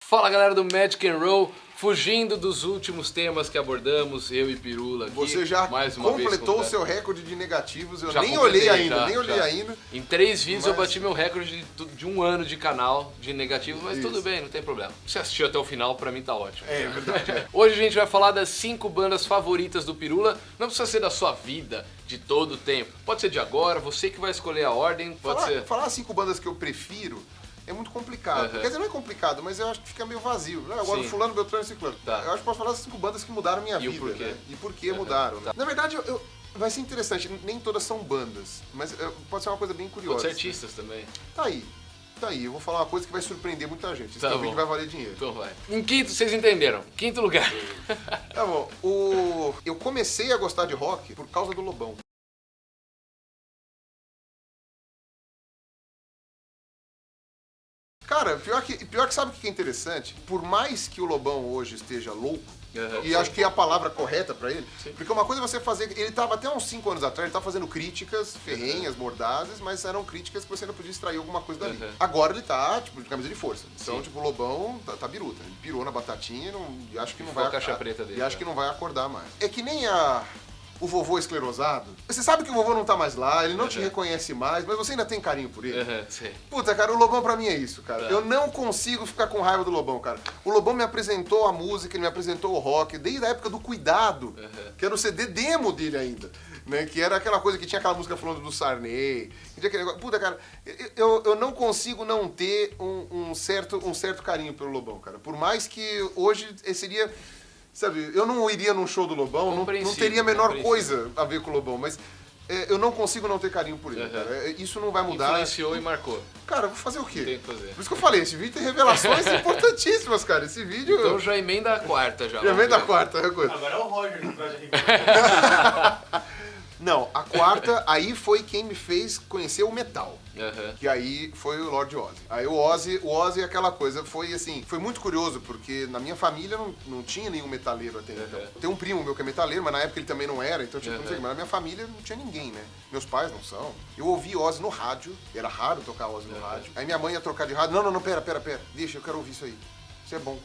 Fala galera do Magic and Roll, fugindo dos últimos temas que abordamos, eu e Pirula aqui. Você já mais uma completou o vez seu recorde de negativos, eu já nem olhei ainda, já. ainda. Em 3 vídeos Mas... eu bati meu recorde de um ano de canal de negativos, mas Isso. tudo bem, não tem problema. Se assistiu até o final, pra mim tá ótimo. É verdade. Hoje a gente vai falar das 5 bandas favoritas do Pirula, não precisa ser da sua vida, de todo o tempo. Pode ser de agora, você que vai escolher a ordem, pode ser... Falar as 5 bandas que eu prefiro é muito complicado. Quer dizer, não é complicado, mas eu acho que fica meio vazio. Agora, Sim. fulano, Beltrano e Ciclano. Tá. Eu acho que posso falar das 5 bandas que mudaram a minha vida, o porquê? né? E por que mudaram, né? Na verdade, vai ser interessante. Nem todas são bandas, mas pode ser uma coisa bem curiosa. Pode ser artistas também. Tá aí, eu vou falar uma coisa que vai surpreender muita gente. Esse Tá vídeo bom. vai valer dinheiro. Então vai. Em quinto, vocês entenderam. Quinto lugar. Tá bom. Eu comecei a gostar de rock por causa do Lobão. Cara, pior que sabe o que é interessante? Por mais que o Lobão hoje esteja louco, e acho que é a palavra correta pra ele, porque uma coisa é você fazer... Ele tava até uns 5 anos atrás, ele tava fazendo críticas ferrenhas, mordazes, mas eram críticas que você ainda podia extrair alguma coisa dali. Agora ele tá, tipo, de camisa de força. Então, tipo, o Lobão tá biruta. Ele pirou na batatinha e acho que não vai... a caixa preta dele. E acho que não vai acordar mais. É que nem o vovô esclerosado. Você sabe que o vovô não tá mais lá, ele não te reconhece mais, mas você ainda tem carinho por ele. Sim. Puta, cara, o Lobão pra mim é isso, cara. Tá. Eu não consigo ficar com raiva do Lobão, cara. O Lobão me apresentou a música, ele me apresentou o rock, desde a época do Cuidado, que era o CD demo dele ainda, né? Que era aquela coisa que tinha aquela música falando do Sarney. Que tinha aquele negócio. Puta, cara, eu não consigo não ter um certo carinho pelo Lobão, cara. Por mais que hoje seria... Sabe, eu não iria num show do Lobão, não teria a menor coisa a ver com o Lobão, mas eu não consigo não ter carinho por ele, cara. Isso não vai mudar. Influenciou e marcou. Cara, eu vou fazer o quê? Tem que fazer. Por isso que eu falei, esse vídeo tem revelações importantíssimas, cara. Esse vídeo... Então já emenda a quarta já. Já emenda a quarta, é coisa. Agora é o Roger que traz a Não, a quarta, aí foi quem me fez conhecer o metal. Que aí foi o Lord Ozzy. Aí o Ozzy é aquela coisa, foi assim, foi muito curioso, porque na minha família não tinha nenhum metaleiro até então. Tem um primo meu que é metaleiro, mas na época ele também não era, então tipo, não sei, mas na minha família não tinha ninguém, né? Meus pais não são. Eu ouvi Ozzy no rádio, era raro tocar Ozzy no rádio. Aí minha mãe ia trocar de rádio, não, pera, deixa, eu quero ouvir isso aí. Isso é bom.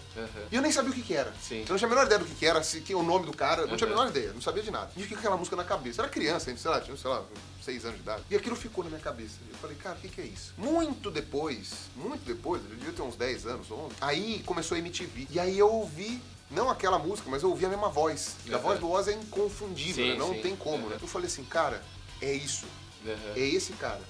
E eu nem sabia o que era. Sim. Eu não tinha a menor ideia do que era, que o nome do cara, não tinha a menor ideia, não sabia de nada. E eu fiquei com aquela música na cabeça. Eu era criança, ainda, tinha, 6 anos de idade. E aquilo ficou na minha cabeça. Eu falei, cara, o que é isso? Muito depois, eu devia ter uns 10 anos, 11. Aí começou a MTV. E aí eu ouvi, não aquela música, mas eu ouvi a mesma voz. A voz do Ozzy é inconfundível, né? Não tem como, né? Eu falei assim, cara, é isso. É esse cara.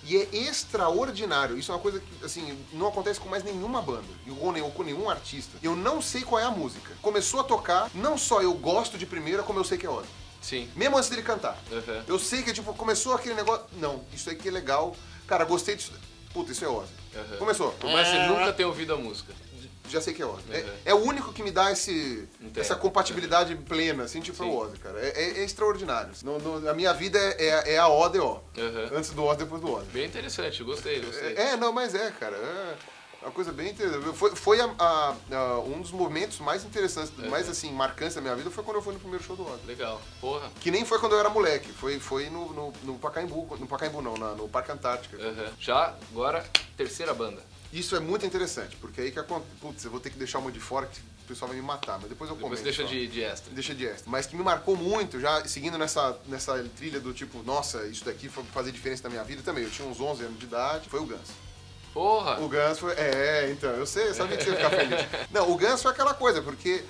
E é extraordinário. Isso é uma coisa que, assim, não acontece com mais nenhuma banda. Ou com nenhum artista. Eu não sei qual é a música. Começou a tocar, não só eu gosto de primeira, como eu sei que é Ozzy. Sim. Mesmo antes dele cantar. Eu sei que, tipo, começou aquele negócio... Não, isso aqui é legal. Cara, gostei disso. Puta, isso é Ozzy. Começou. Por mais que você nunca tenha ouvido a música. Já sei que é Ozzy. É o único que me dá essa compatibilidade plena, assim, tipo, é o Ozzy, cara. É extraordinário. A minha vida é a ODO. Antes do Ozzy, depois do Ozzy. Bem interessante, eu gostei. Mas cara. É uma coisa bem interessante. Foi um dos momentos mais interessantes, mais assim, marcantes da minha vida, foi quando eu fui no primeiro show do Ozzy. Legal, porra. Que nem foi quando eu era moleque, foi no Pacaembu, no Parque Antártica. Já, agora, terceira banda. Isso é muito interessante, porque aí que acontece. Putz, eu vou ter que deixar uma de fora que o pessoal vai me matar, mas depois eu comento. Depois deixa de extra. Deixa de extra. Mas que me marcou muito, já seguindo nessa trilha do tipo, nossa, isso daqui foi fazer diferença na minha vida também. Eu tinha uns 11 anos de idade, foi o Guns. Porra! O Guns foi... então, eu sabia que você ia ficar feliz. Não, o Guns foi aquela coisa, porque...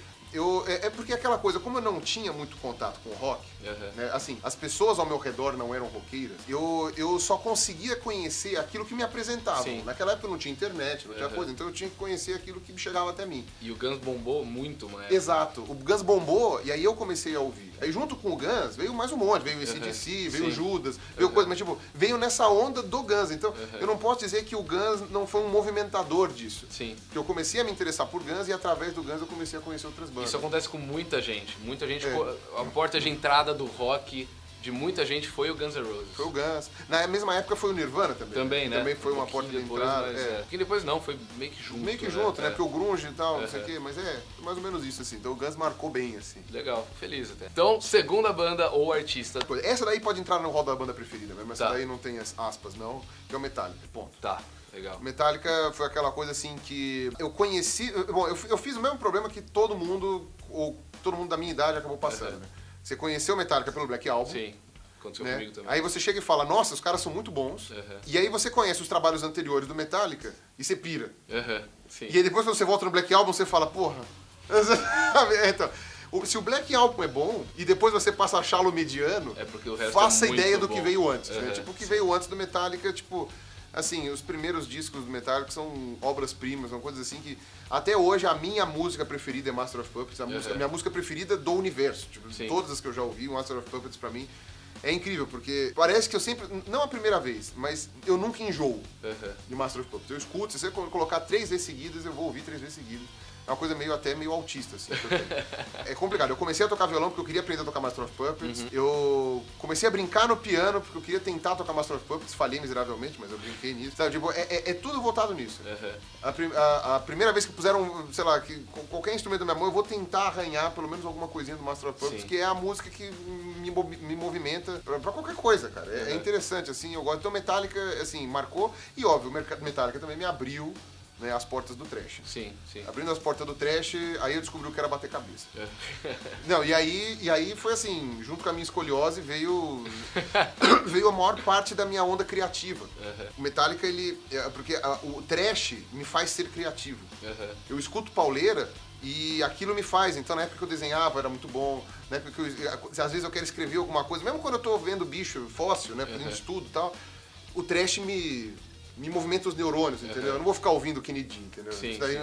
porque aquela coisa, como eu não tinha muito contato com o rock, né, assim, as pessoas ao meu redor não eram roqueiras, eu só conseguia conhecer aquilo que me apresentavam. Sim. Naquela época não tinha internet, não tinha coisa, então eu tinha que conhecer aquilo que chegava até mim. E o Guns bombou muito, mas... Exato. O Guns bombou e aí eu comecei a ouvir. Aí junto com o Guns veio mais um monte, veio o AC/DC, veio o Judas, veio coisa, mas tipo, veio nessa onda do Guns. Então, eu não posso dizer que o Guns não foi um movimentador disso. Sim. Porque eu comecei a me interessar por Guns e através do Guns eu comecei a conhecer outras bandas. Isso acontece com muita gente. Muita gente, a porta de entrada do rock de muita gente foi o Guns N' Roses. Foi o Guns. Na mesma época foi o Nirvana também. Também, né? Também foi uma porta de entrada. Um pouquinho depois não, foi meio que junto. Meio que junto, né? Porque o grunge e tal, não sei o quê. Mas mais ou menos isso, assim. Então o Guns marcou bem, assim. Legal, feliz até. Então, segunda banda ou artista. Essa daí pode entrar no rol da banda preferida, mas essa daí não tem as aspas, não. Que é o Metallica, ponto. Tá. Legal. Metallica foi aquela coisa assim que eu conheci... Bom, eu fiz o mesmo problema que todo mundo da minha idade acabou passando, né? Você conheceu Metallica pelo Black Album. Sim, aconteceu né? comigo também. Aí você chega e fala, nossa, os caras são muito bons. E aí você conhece os trabalhos anteriores do Metallica e você pira. Sim. E aí depois quando você volta no Black Album, você fala, porra... Então, se o Black Album é bom e depois você passa a achá-lo mediano, porque o resto faça é muito ideia do bom. que veio antes. Né? Tipo, o que veio antes do Metallica, tipo... Assim, os primeiros discos do Metallica são obras-primas, são coisas assim que... Até hoje, a minha música preferida é Master of Puppets, a minha música preferida do universo. Tipo, todas as que eu já ouvi, o Master of Puppets pra mim é incrível, porque parece que eu sempre... Não a primeira vez, mas eu nunca enjoo de Master of Puppets. Eu escuto, se você colocar 3 vezes seguidas, eu vou ouvir 3 vezes seguidas. É uma coisa até meio autista, assim. É complicado. Eu comecei a tocar violão porque eu queria aprender a tocar Master of Puppets. Eu comecei a brincar no piano porque eu queria tentar tocar Master of Puppets. Falhei miseravelmente, mas eu brinquei nisso. Sabe, tipo, é tudo voltado nisso. A primeira vez que puseram, sei lá, que qualquer instrumento da minha mão, eu vou tentar arranhar pelo menos alguma coisinha do Master of Puppets, que é a música que me movimenta pra qualquer coisa, cara. É interessante, assim, eu gosto. Então Metallica, assim, marcou. E óbvio, o Metallica também me abriu, né, as portas do thrash. Sim. Abrindo as portas do thrash, aí eu descobri o que era bater cabeça. Não, e aí foi assim, junto com a minha escoliose veio a maior parte da minha onda criativa. O Metallica, porque o thrash me faz ser criativo. Eu escuto pauleira e aquilo me faz. Então, na época que eu desenhava, era muito bom. Na época que às vezes eu quero escrever alguma coisa, mesmo quando eu tô vendo bicho fóssil, né, fazendo estudo e tal, o thrash me movimenta os neurônios, entendeu? Eu não vou ficar ouvindo o Kennedy, entendeu? Sim, Isso daí,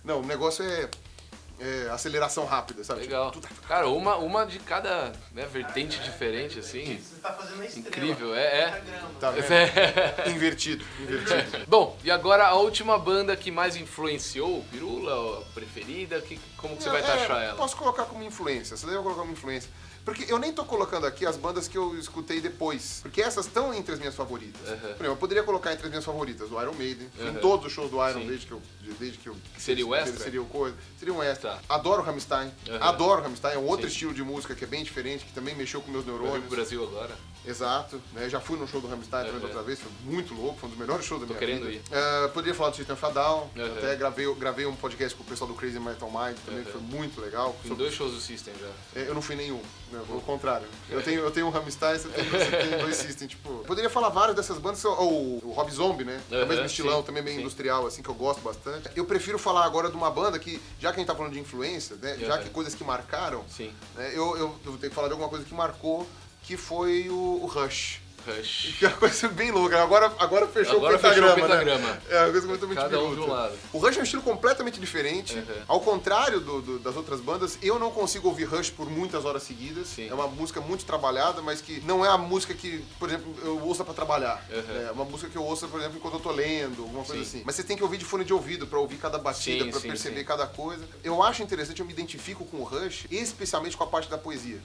não, o negócio é aceleração rápida, sabe? Legal. Tipo, Cara, uma de cada, né, vertente diferente, assim. Você tá fazendo a estrela. Incrível, tá vendo? Invertido. Bom, e agora a última banda que mais influenciou o Pirula, a preferida, como que você vai taxar ela? Posso colocar como influência, você deve colocar como influência. Porque eu nem tô colocando aqui as bandas que eu escutei depois. Porque essas estão entre as minhas favoritas. Por exemplo, eu poderia colocar entre as minhas favoritas o Iron Maiden. Fui em todos os shows do Iron desde que eu seria o extra? Seria um extra. Tá. Adoro Rammstein. Adoro Rammstein. É um outro estilo de música que é bem diferente, que também mexeu com meus Vai neurônios. pro Brasil agora. Exato. Né? Já fui no show do Rammstein também outra vez. Foi muito louco. Foi um dos melhores shows da minha vida. Tô querendo ir. Poderia falar do System of a Down. Até gravei um podcast com o pessoal do Crazy Metal Mind também, que foi muito legal. Tem 2 shows do System já. Eu não fui nenhum. Né? Foi o contrário. Eu tenho um Rammstein, você tem 2 System, tipo... Poderia falar várias dessas bandas, ou o Rob Zombie, né? É o mesmo estilão, também meio industrial, assim, que eu gosto bastante. Eu prefiro falar agora de uma banda que, já que a gente tá falando de influência, né? Já que coisas que marcaram, né? Eu tenho que falar de alguma coisa que marcou, que foi o Rush. Que é uma coisa bem louca. Agora fechou o pentagrama, né? É uma coisa completamente Cada um de um lado. O Rush é um estilo completamente diferente. Ao contrário das outras bandas, eu não consigo ouvir Rush por muitas horas seguidas. É uma música muito trabalhada, mas que não é a música que, por exemplo, eu ouço pra trabalhar. É uma música que eu ouço, por exemplo, enquanto eu tô lendo, alguma coisa assim. Mas você tem que ouvir de fone de ouvido pra ouvir cada batida, pra perceber cada coisa. Eu acho interessante, eu me identifico com o Rush, especialmente com a parte da poesia.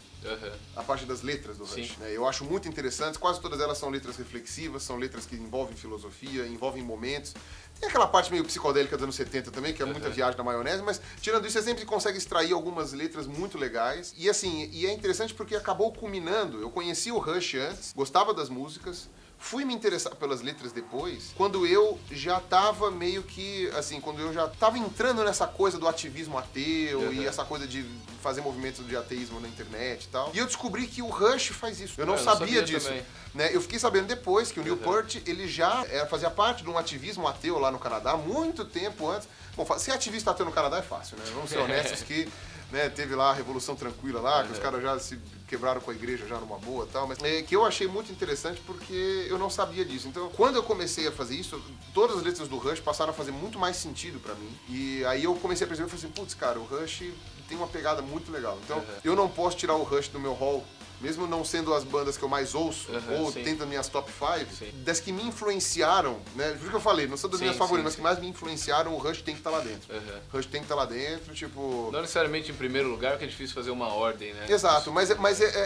A parte das letras do Rush. Né? Eu acho muito interessante, quase todas elas são letras reflexivas, são letras que envolvem filosofia, envolvem momentos. Tem aquela parte meio psicodélica dos anos 70 também, que é muita viagem na maionese, mas tirando isso, você sempre consegue extrair algumas letras muito legais. E assim, é interessante porque acabou culminando. Eu conheci o Rush antes, gostava das músicas, fui me interessar pelas letras depois, quando eu já tava meio que, assim, quando eu já tava entrando nessa coisa do ativismo ateu e essa coisa de fazer movimentos de ateísmo na internet e tal. E eu descobri que o Rush faz isso. Eu não sabia disso. Né? Eu fiquei sabendo depois que o Neil Peart, ele já fazia parte de um ativismo ateu lá no Canadá, muito tempo antes. Bom, ser ativista ateu no Canadá é fácil, né? Vamos ser honestos que... Né, teve lá a Revolução Tranquila lá, que os caras já se quebraram com a igreja já numa boa e tal, mas que eu achei muito interessante porque eu não sabia disso. Então, quando eu comecei a fazer isso, todas as letras do Rush passaram a fazer muito mais sentido pra mim. E aí eu comecei a perceber, eu falei assim, putz, cara, o Rush tem uma pegada muito legal. Então, eu não posso tirar o Rush do meu hall, mesmo não sendo as bandas que eu mais ouço, ou tendo minhas top 5, das que me influenciaram, né? Por isso que eu falei, não são das minhas favoritas, mas que mais me influenciaram, o Rush tem que estar lá dentro. Rush tem que estar lá dentro, tipo... Não necessariamente em primeiro lugar, porque é difícil fazer uma ordem, né? Exato,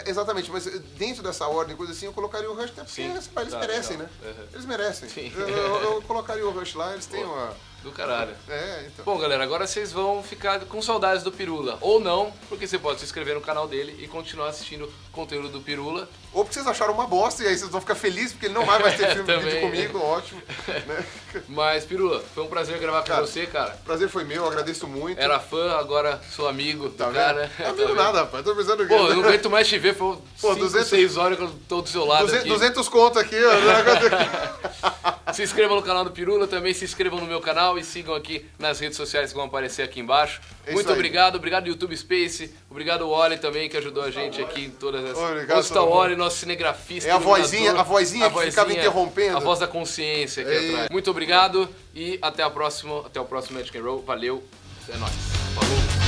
exatamente, mas dentro dessa ordem, coisa assim, eu colocaria o Rush até porque eles merecem, né? Eles merecem. Eu colocaria o Rush lá, eles têm uma... Do caralho. Então. Bom, galera, agora vocês vão ficar com saudades do Pirula. Ou não, porque você pode se inscrever no canal dele e continuar assistindo conteúdo do Pirula. Ou porque vocês acharam uma bosta e aí vocês vão ficar felizes porque ele não vai mais ter filme Também, vídeo comigo, ótimo. Né? Mas, Pirula, foi um prazer gravar com você, cara. Prazer foi meu, agradeço muito. Era fã, agora sou amigo Tá do cara. vendo? Amigo nada, rapaz, tô pensando aqui. Pô, eu não aguento mais te ver, foi 5, 6 horas que eu tô do seu lado aqui. 200 conto aqui, ó. Se inscrevam no canal do Pirula, também se inscrevam no meu canal e sigam aqui nas redes sociais que vão aparecer aqui embaixo. Muito obrigado, YouTube Space, obrigado ao Wally também que ajudou a gente aqui em todas as... Obrigado, Onde está o Wally, nosso cinegrafista, É a vozinha que ficava interrompendo. A voz da consciência aqui atrás. Muito obrigado e até o próximo Magic and Roll. Valeu, é nóis. Falou.